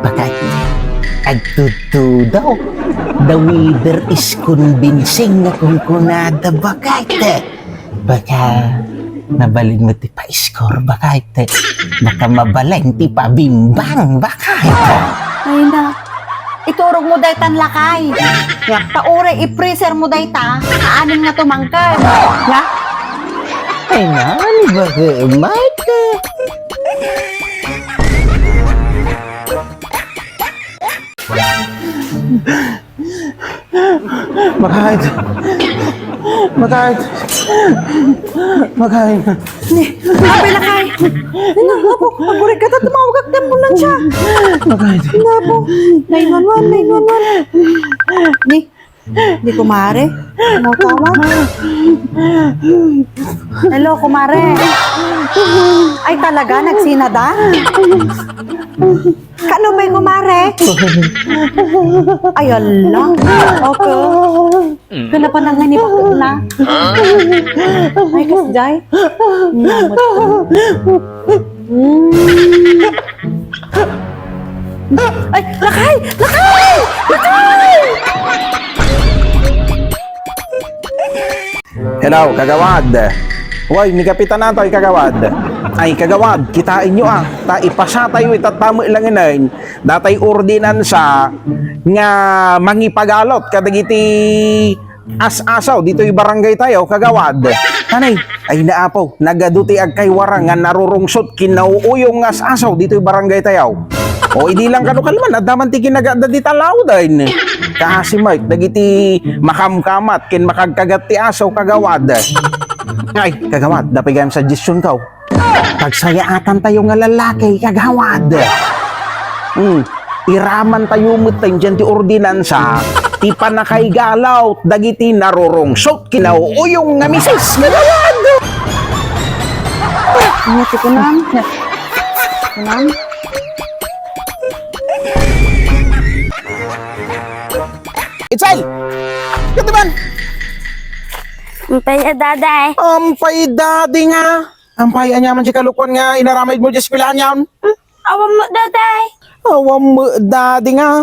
Baka agtutu daw. The weather is convincing na kung kunada bakit. Baka nabalin mo ti pa-score bakit. Baka mabaleng ti pa-bimbang bakit. Ay na, iturog mo day tan lakay. Ya, taure i-freezer mo day ta. Aanin nga tumangkad. Ya, Ay nan, baka mata. Bakit? Bakit? Bakit? ni, apay lakay. Ay na, apo, pagurik ka ta, tumawag ka tempulan siya. Bakit? Na po, 911. Di kumare. Ano tawag? Hello, kumare. Ay talaga, nagsinada? Kano ba'y kumare? Ay, ala. Okay. Kala pa nang nanipag na. Ay, kasjay. Namot ko. Ay, lakay! Lakay! Lakay! Hello, kagawad. Hoy, ni kapitan nato ay kagawad. Ay kagawad, kitain nyo ta ipasa tayo itatamo ilang inayin. Datay ordinansa nga mangipagalot kadagiti as-asaw dito yung barangay tayo kagawad. Tanay, ay naapaw, nagaduti ag kay warang nga narurungsot kinauuyong as-asaw dito yung barangay tayo. O hindi lang kanukalman at daman ti kinagada di talaw din. Kasi Mike, dagiti makamkamat kin makagkagat ti asaw kagawad. Ay, kagawad, dapigam suggestion ka. Pagsayaatan tayo nga lalaki kagawad. Iraman tayo mo tayo dyan ti ordinansa. Ti panakaigalaw, dagiti narurungsot kinauuyong nga misis kagawad. Ano si Kunam? Kunam? Itsay! Katiban! Ampay daday. Ampay dadi nga. Ampay anyaman si kalukon nga inaramay mo dyan sa pilahan yawn. Awam mo daday. Awam mo dadi nga.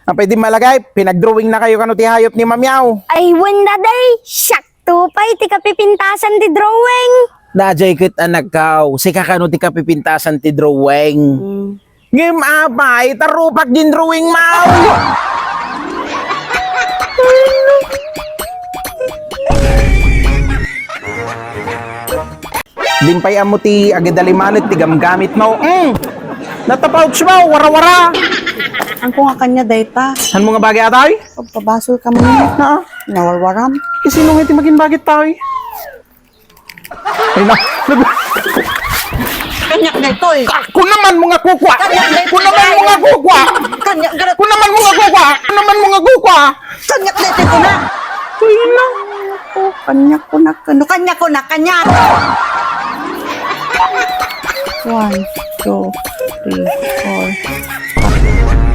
Ampay di malagay, pinag-drawing na kayo kano ti hayop ni Mamyaw. Ay, wan daday. Sakto pa, iti kapipintasan di drawing. Najay kit anak kaw, si kakano ti kapipintasan ti drawing. Ngim apay, tarupak din drawing mau. Dimpay amo ti agidalimanit ti gamgamit mo. Natapouch mo, wara-wara. Ang ko nga kanya data. San mo nga bagay atay? Pagpabasol ka mo Ha? nawalwaram. Sino nga ti maging bagit tay? Ay na. Kanyak na ito eh. Kung naman mga kukwa! Kung naman mga kukwa! Kanyak garat. Kung naman mga kukwa! Kung naman mga kukwa! Kanyak na ito na. Ay na. Oh, kanyak ko na. Kanyak ko na. Kanyak. 1, 2, 3, 4.